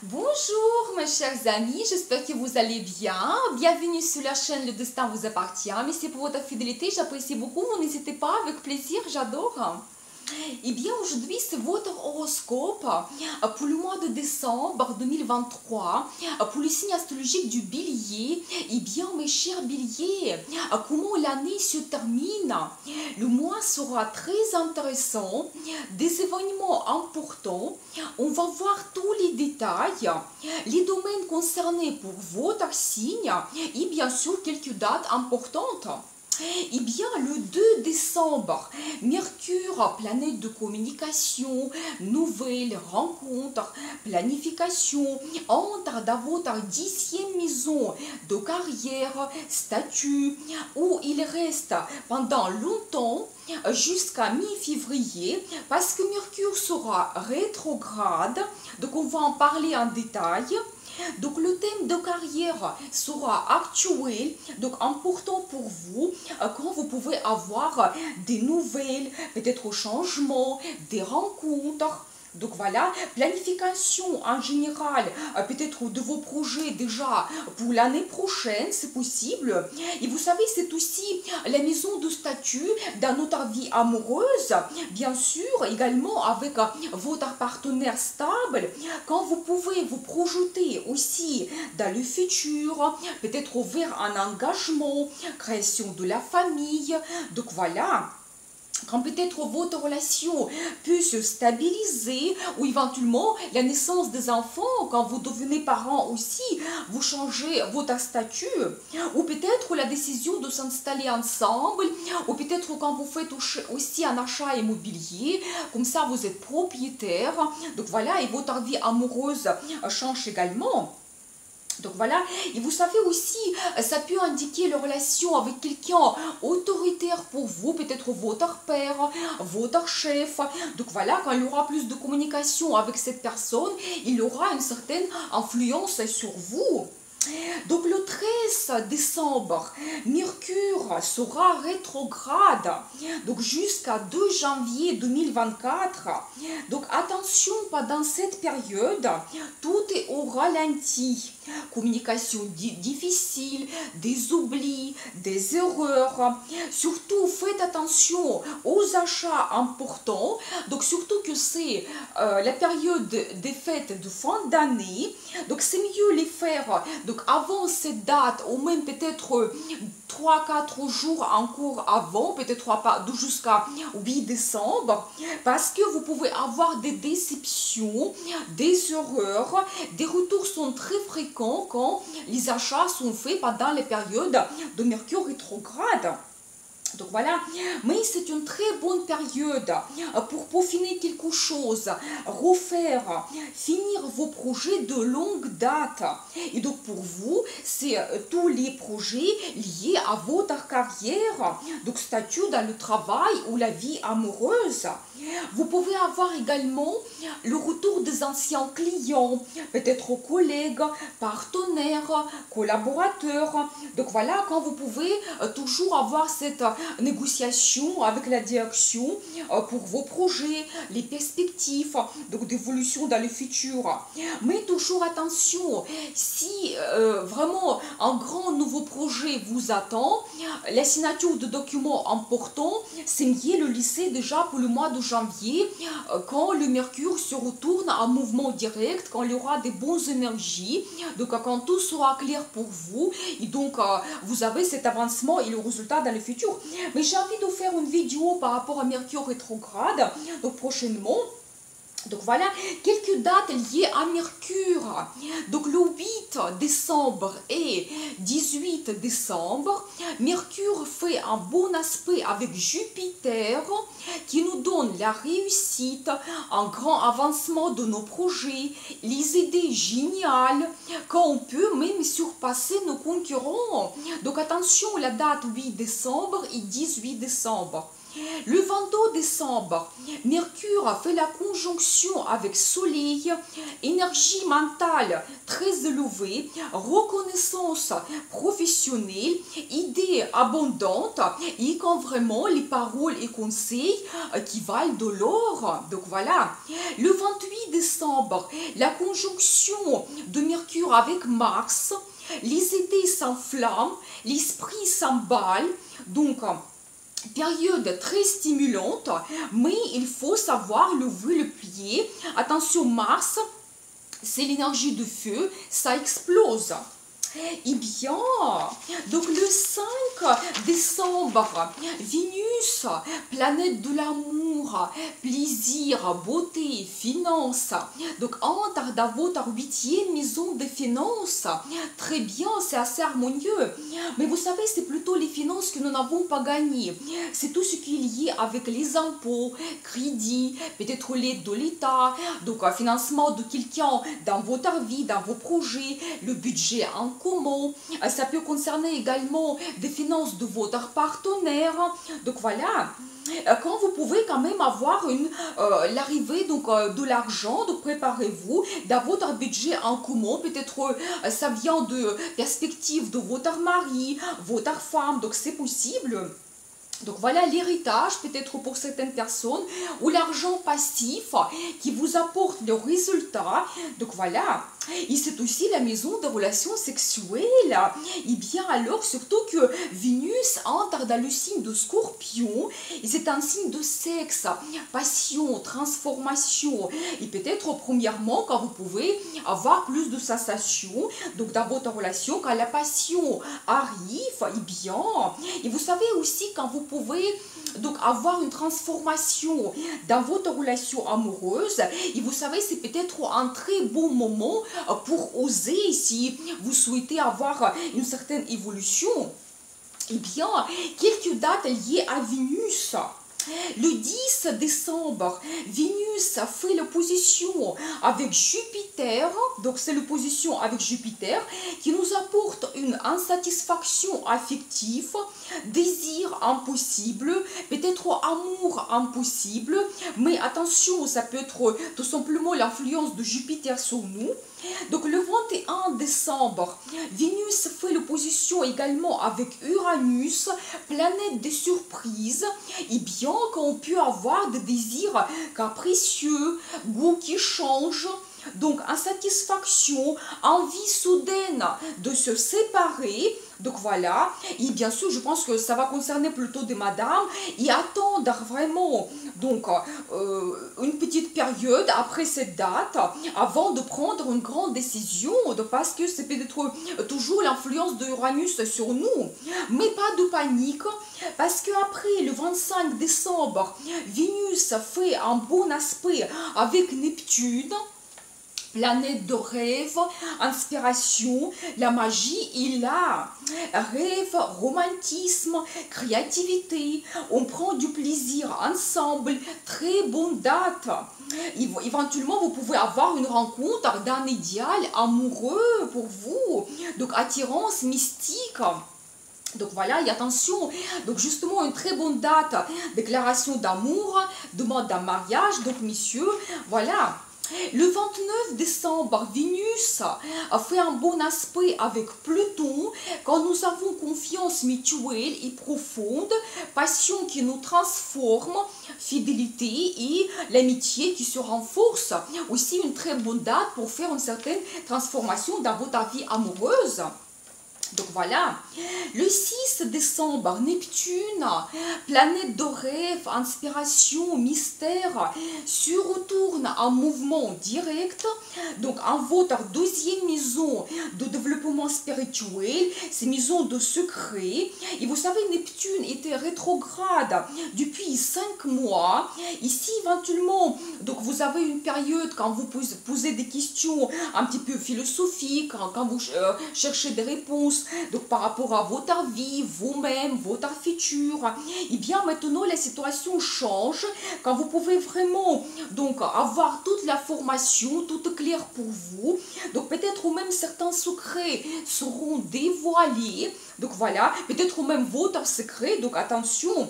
Bonjour mes chers amis, j'espère que vous allez bien. Bienvenue sur la chaîne Le Destin vous appartient. Merci pour votre fidélité, j'apprécie beaucoup. N'hésitez pas, avec plaisir, j'adore. Eh bien, aujourd'hui, c'est votre horoscope pour le mois de décembre 2023, pour le signe astrologique du Bélier. Eh bien, mes chers Béliers, comment l'année se termine? Le mois sera très intéressant, des événements importants. On va voir tous les détails, les domaines concernés pour votre signe et bien sûr quelques dates importantes. Eh bien, le 2 décembre, Mercure, planète de communication, nouvelles rencontres, planification, entre dans votre 10e maison de carrière, statut, où il reste pendant longtemps, jusqu'à mi-février, parce que Mercure sera rétrograde, donc on va en parler en détail. Donc le thème de carrière sera actuel, donc important pour vous, quand vous pouvez avoir des nouvelles, peut-être changements, des rencontres. Donc voilà, planification en général, peut-être de vos projets déjà pour l'année prochaine, c'est possible. Et vous savez, c'est aussi la maison de statut dans notre vie amoureuse, bien sûr, également avec votre partenaire stable, quand vous pouvez vous projeter aussi dans le futur, peut-être vers un engagement, création de la famille. Donc voilà. Quand peut-être votre relation peut se stabiliser ou éventuellement la naissance des enfants, quand vous devenez parent aussi, vous changez votre statut, ou peut-être la décision de s'installer ensemble, ou peut-être quand vous faites aussi un achat immobilier, comme ça vous êtes propriétaire, donc voilà, et votre vie amoureuse change également. Donc voilà, et vous savez aussi, ça peut indiquer la relation avec quelqu'un autoritaire pour vous, peut-être votre père, votre chef. Donc voilà, quand il y aura plus de communication avec cette personne, il aura une certaine influence sur vous. Donc le 13 décembre, Mercure sera rétrograde, donc jusqu'à 2 janvier 2024. Donc attention, pendant cette période, tout est au ralenti. Communication difficile, des oublis, des erreurs. Surtout, faites attention aux achats importants. Donc surtout que c'est la période des fêtes de fin d'année. Donc c'est mieux les faire donc avant cette date, ou même peut-être 3-4 jours encore avant, peut-être jusqu'à 8 décembre, parce que vous pouvez avoir des déceptions, des erreurs, des retours sont très fréquents quand les achats sont faits pendant les périodes de Mercure rétrograde. Donc voilà, mais c'est une très bonne période pour peaufiner quelque chose, refaire, finir vos projets de longue date. Et donc pour vous, c'est tous les projets liés à votre carrière, donc statut dans le travail ou la vie amoureuse. Vous pouvez avoir également le retour des anciens clients, peut-être collègues, partenaires, collaborateurs. Donc voilà, quand vous pouvez toujours avoir cette négociation avec la direction pour vos projets, les perspectives donc d'évolution dans le futur. Mais toujours attention, si vraiment un grand nouveau projet vous attend, la signature de documents importants, c'est mieux le laisser déjà pour le mois de janvier, quand le Mercure se retourne en mouvement direct, quand il y aura des bonnes énergies, donc quand tout sera clair pour vous, et donc vous avez cet avancement et le résultat dans le futur. Mais j'ai envie de faire une vidéo par rapport à Mercure rétrograde, donc prochainement. Donc voilà, quelques dates liées à Mercure. Donc le 8 décembre et 18 décembre, Mercure fait un bon aspect avec Jupiter qui nous donne la réussite, un grand avancement de nos projets, les idées géniales, quand on peut même surpasser nos concurrents. Donc attention, la date 8 décembre et 18 décembre. Le 22 décembre, Mercure fait la conjonction avec Soleil, énergie mentale très élevée, reconnaissance professionnelle, idées abondantes et quand vraiment les paroles et conseils qui valent de l'or. Donc voilà. Le 28 décembre, la conjonction de Mercure avec Mars, les idées s'enflamment, l'esprit s'emballe, donc période très stimulante, mais il faut savoir lever le pied. Attention, Mars, c'est l'énergie de feu, ça explose. Eh bien, donc le 5 décembre, Vénus, planète de l'amour, plaisir, beauté, finances, donc entre dans votre 8e maison des finances. Très bien, c'est assez harmonieux. Mais vous savez, c'est plutôt les finances que nous n'avons pas gagnées. C'est tout ce qui est lié avec les impôts, crédits, peut-être l'aide de l'État, donc un financement de quelqu'un dans votre vie, dans vos projets, le budget en commun. Ça peut concerner également des finances de votre partenaire. Donc voilà, quand vous pouvez quand même avoir l'arrivée de l'argent, donc préparez-vous dans votre budget en commun. Peut-être ça vient de perspective de votre mari, votre femme, donc c'est possible. Donc voilà l'héritage peut-être pour certaines personnes ou l'argent passif qui vous apporte le résultat. Donc voilà. Et c'est aussi la maison des relations sexuelles. Et bien alors, surtout que Vénus entre dans le signe de Scorpion, et c'est un signe de sexe, passion, transformation. Et peut-être premièrement, quand vous pouvez avoir plus de sensations, donc dans votre relation, quand la passion arrive, et bien, et vous savez aussi quand vous pouvez donc avoir une transformation dans votre relation amoureuse, et vous savez, c'est peut-être un très bon moment pour oser, si vous souhaitez avoir une certaine évolution. Eh bien, quelques dates liées à Vénus. Le 10 décembre, Vénus fait l'opposition avec Jupiter, donc c'est l'opposition avec Jupiter qui nous apporte une insatisfaction affective, désir impossible, peut-être amour impossible, mais attention, ça peut être tout simplement l'influence de Jupiter sur nous. Donc le 21 décembre, Vénus fait l'opposition également avec Uranus, planète des surprises, et bien qu'on peut avoir des désirs capricieux, goût qui change, donc insatisfaction, envie soudaine de se séparer. Donc voilà, et bien sûr je pense que ça va concerner plutôt des madames et attendre vraiment donc une petite période après cette date avant de prendre une grande décision, parce que c'est peut-être toujours l'influence de Uranus sur nous. Mais pas de panique, parce que après le 25 décembre, Vénus fait un bon aspect avec Neptune, planète de rêve, inspiration, la magie est là. Rêve, romantisme, créativité, on prend du plaisir ensemble, très bonne date. Éventuellement, vous pouvez avoir une rencontre d'un idéal amoureux pour vous, donc attirance mystique. Donc voilà, et attention, donc justement une très bonne date, déclaration d'amour, demande d'un mariage, donc messieurs, voilà. Le 29 décembre, Vénus a fait un bon aspect avec Pluton quand nous avons confiance mutuelle et profonde, passion qui nous transforme, fidélité et l'amitié qui se renforce. Aussi une très bonne date pour faire une certaine transformation dans votre vie amoureuse. Donc voilà, le 6 décembre, Neptune, planète de rêve, inspiration, mystère, se retourne en mouvement direct, donc en votre deuxième maison de développement spirituel, c'est maison de secret. Et vous savez, Neptune était rétrograde depuis 5 mois. Ici, éventuellement, donc vous avez une période quand vous posez des questions un petit peu philosophiques, quand vous cherchez des réponses, donc par rapport à votre vie, vous-même, votre futur, et bien maintenant la situation change quand vous pouvez vraiment donc avoir toute la formation, toute claire pour vous. Donc peut-être même certains secrets seront dévoilés. Donc voilà, peut-être même votre secret. Donc attention.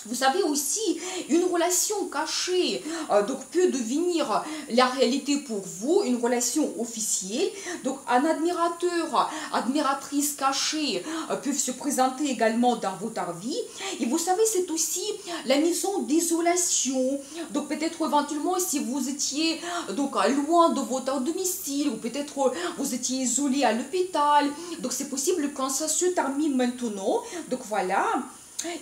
Vous savez aussi, une relation cachée donc peut devenir la réalité pour vous, une relation officielle. Donc un admirateur, admiratrice cachée peuvent se présenter également dans votre vie. Et vous savez, c'est aussi la maison d'isolation. Donc peut-être éventuellement si vous étiez donc loin de votre domicile ou peut-être vous étiez isolé à l'hôpital. Donc c'est possible quand ça se termine maintenant. Donc voilà.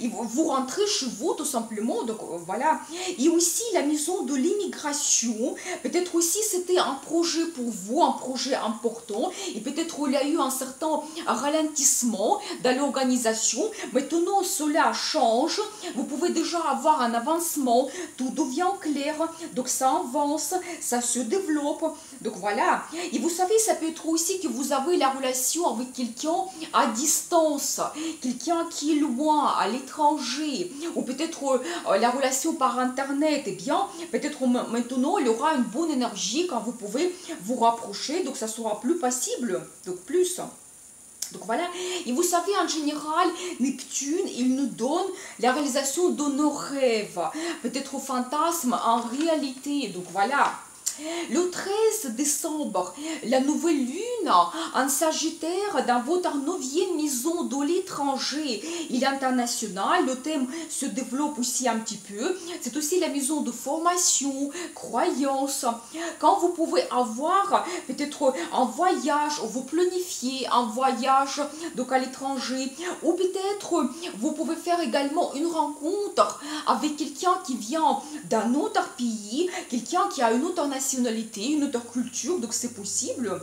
Vous rentrez chez vous tout simplement, donc voilà. Et aussi la maison de l'immigration, peut-être aussi c'était un projet pour vous, un projet important, et peut-être il y a eu un certain ralentissement dans l'organisation. Maintenant cela change, vous pouvez déjà avoir un avancement, tout devient clair, donc ça avance, ça se développe, donc voilà. Et vous savez, ça peut être aussi que vous avez la relation avec quelqu'un à distance, quelqu'un qui est loin, à l'étranger, ou peut-être la relation par internet, et bien peut-être maintenant il y aura une bonne énergie quand vous pouvez vous rapprocher, donc ça sera plus passible, donc plus. Donc voilà, et vous savez, en général, Neptune, il nous donne la réalisation de nos rêves, peut-être au fantasme en réalité, donc voilà. Le 13 décembre, la nouvelle lune en Sagittaire dans votre 9e maison de l'étranger et l'international. Le thème se développe aussi un petit peu. C'est aussi la maison de formation, croyance. Quand vous pouvez avoir peut-être un voyage, vous planifiez un voyage donc à l'étranger, ou peut-être vous pouvez faire également une rencontre avec quelqu'un qui vient d'un autre pays, quelqu'un qui a une autre nationalité, une autre culture, donc c'est possible.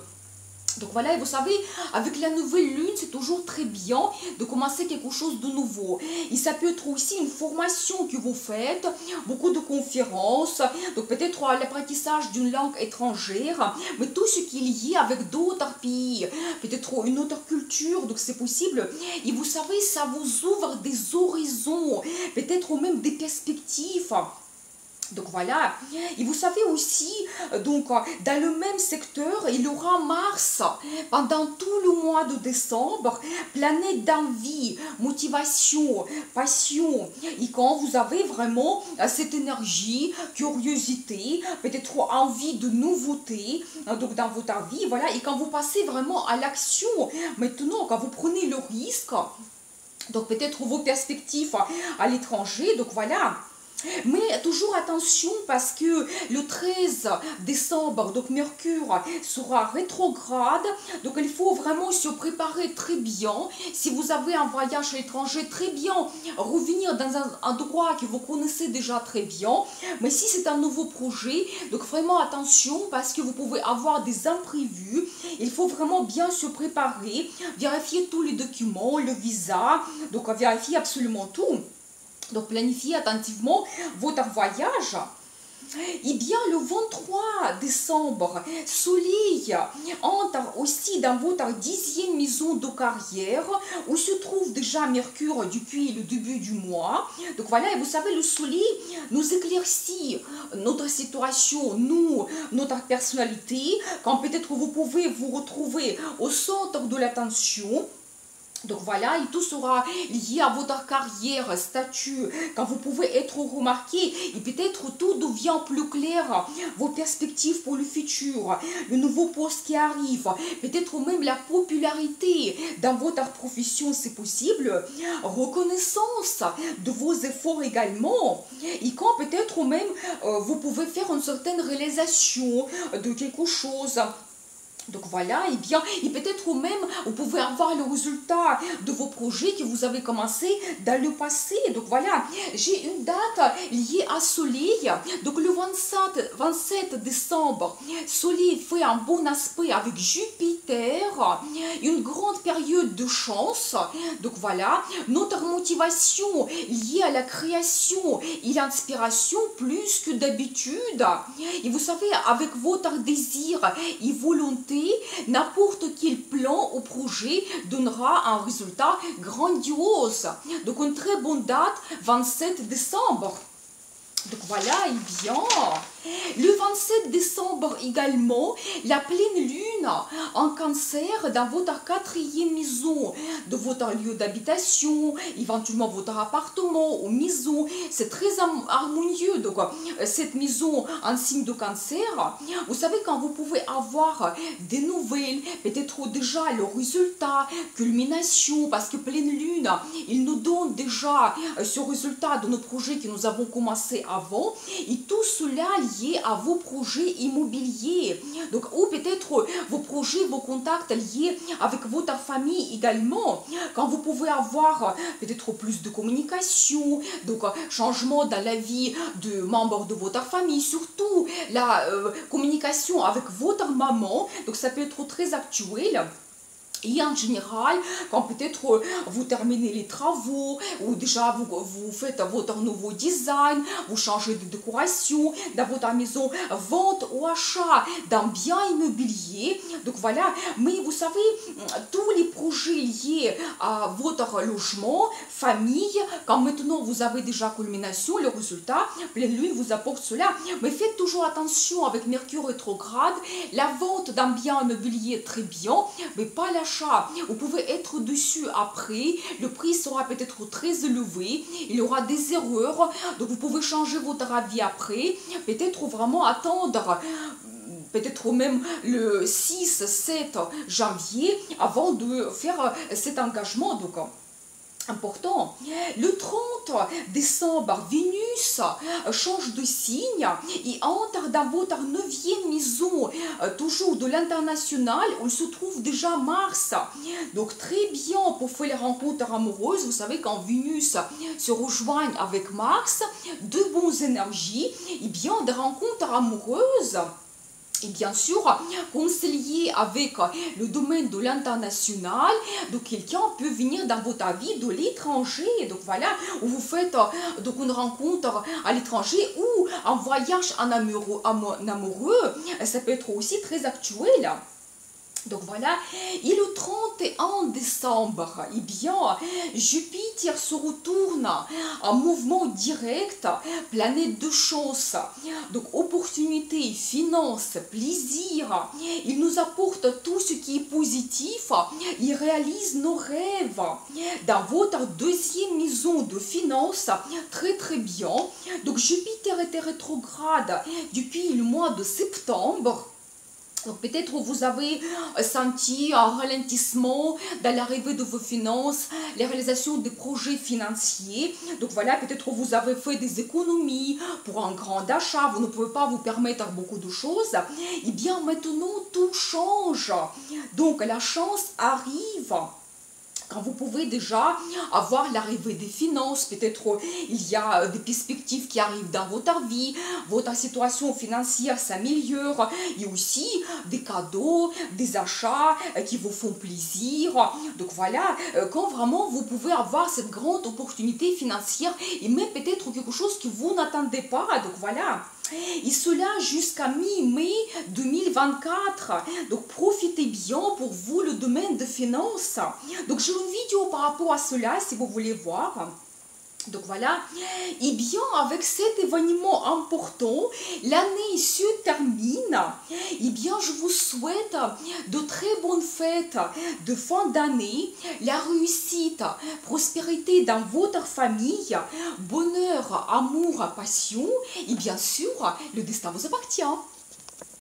Donc voilà, et vous savez, avec la nouvelle lune, c'est toujours très bien de commencer quelque chose de nouveau. Et ça peut être aussi une formation que vous faites, beaucoup de conférences, donc peut-être l'apprentissage d'une langue étrangère, mais tout ce qui est lié avec d'autres pays, peut-être une autre culture, donc c'est possible. Et vous savez, ça vous ouvre des horizons, peut-être même des perspectives. Donc voilà, et vous savez aussi, donc dans le même secteur, il y aura Mars pendant tout le mois de décembre, planète d'envie, motivation, passion. Et quand vous avez vraiment cette énergie, curiosité, peut-être envie de nouveauté donc dans votre vie, voilà, et quand vous passez vraiment à l'action, maintenant, quand vous prenez le risque, donc peut-être vos perspectives à l'étranger, donc voilà. Mais toujours attention parce que le 13 décembre, donc Mercure sera rétrograde, donc il faut vraiment se préparer très bien. Si vous avez un voyage à l'étranger, très bien revenir dans un endroit que vous connaissez déjà très bien. Mais si c'est un nouveau projet, donc vraiment attention parce que vous pouvez avoir des imprévus. Il faut vraiment bien se préparer, vérifier tous les documents, le visa, donc vérifier absolument tout. Donc planifiez attentivement votre voyage. Et bien le 23 décembre, Soleil entre aussi dans votre 10e maison de carrière où se trouve déjà Mercure depuis le début du mois. Donc voilà, et vous savez, le Soleil nous éclaircit notre situation, nous, notre personnalité, quand peut-être vous pouvez vous retrouver au centre de l'attention. Donc voilà, et tout sera lié à votre carrière, statut, quand vous pouvez être remarqué, et peut-être tout devient plus clair, vos perspectives pour le futur, le nouveau poste qui arrive, peut-être même la popularité dans votre profession, c'est possible, reconnaissance de vos efforts également, et quand peut-être même vous pouvez faire une certaine réalisation de quelque chose. Donc voilà, et bien, et peut-être même, vous pouvez avoir le résultat de vos projets que vous avez commencé dans le passé. Donc voilà, j'ai une date liée à Soleil. Donc le 27 décembre, Soleil fait un bon aspect avec Jupiter, une grande période de chance. Donc voilà, notre motivation liée à la création et l'inspiration plus que d'habitude. Et vous savez, avec votre désir et volonté, n'importe quel plan ou projet donnera un résultat grandiose. Donc une très bonne date, 27 décembre. Donc voilà, et bien, Le 27 décembre également, la pleine lune en cancer dans votre quatrième maison, de votre lieu d'habitation, éventuellement votre appartement ou maison. C'est très harmonieux. Donc, cette maison en signe de cancer, vous savez, quand vous pouvez avoir des nouvelles, peut-être déjà le résultat, culmination, parce que pleine lune, il nous donne déjà ce résultat de nos projets que nous avons commencé avant, et tout cela lié à vos projets immobiliers. Donc, ou peut-être vos projets, vos contacts liés avec votre famille également. Quand vous pouvez avoir peut-être plus de communication, donc changement dans la vie de membres de votre famille, surtout la communication avec votre maman, donc ça peut être très actuel. Et en général, quand peut-être vous terminez les travaux, ou déjà vous faites votre nouveau design, vous changez de décoration dans votre maison, vente ou achat d'un bien immobilier. Donc voilà, mais vous savez, tous les projets liés à votre logement, famille, quand maintenant vous avez déjà culmination, le résultat, pleine lune vous apporte cela. Mais faites toujours attention avec Mercure rétrograde, la vente d'un bien immobilier très bien, mais pas l'achat. Vous pouvez être dessus après, le prix sera peut-être très élevé, il y aura des erreurs, donc vous pouvez changer votre avis après, peut-être vraiment attendre peut-être même le 6-7 janvier avant de faire cet engagement. Donc, important. Le 30 décembre, Vénus change de signe et entre dans votre 9e maison, toujours de l'international, où il se trouve déjà Mars. Donc très bien pour faire les rencontres amoureuses. Vous savez, quand Vénus se rejoint avec Mars, de bonnes énergies, et bien des rencontres amoureuses. Et bien sûr, concilier avec le domaine de l'international, donc quelqu'un peut venir dans votre vie de l'étranger. Donc voilà, où vous faites donc une rencontre à l'étranger ou un voyage en amoureux, ça peut être aussi très actuel. Donc voilà, et le 31 décembre, eh bien, Jupiter se retourne en mouvement direct, planète de chance, donc opportunité, finance, plaisir, il nous apporte tout ce qui est positif, il réalise nos rêves. Dans votre 2e maison de finance, très très bien, donc Jupiter était rétrograde depuis le mois de septembre. Donc peut-être vous avez senti un ralentissement dans l'arrivée de vos finances, les réalisations des projets financiers. Donc voilà, peut-être vous avez fait des économies pour un grand achat, vous ne pouvez pas vous permettre beaucoup de choses. Et bien maintenant, tout change. Donc la chance arrive. Quand vous pouvez déjà avoir l'arrivée des finances, peut-être il y a des perspectives qui arrivent dans votre vie, votre situation financière s'améliore, il y a aussi des cadeaux, des achats qui vous font plaisir. Donc voilà, quand vraiment vous pouvez avoir cette grande opportunité financière et même peut-être quelque chose que vous n'attendez pas. Donc voilà. Et cela jusqu'à mi-mai 2024. Donc profitez bien pour vous le domaine de finances. Donc j'ai une vidéo par rapport à cela si vous voulez voir. Donc voilà, et bien avec cet événement important, l'année se termine. Et bien je vous souhaite de très bonnes fêtes de fin d'année, la réussite, prospérité dans votre famille, bonheur, amour, passion, et bien sûr, le destin vous appartient.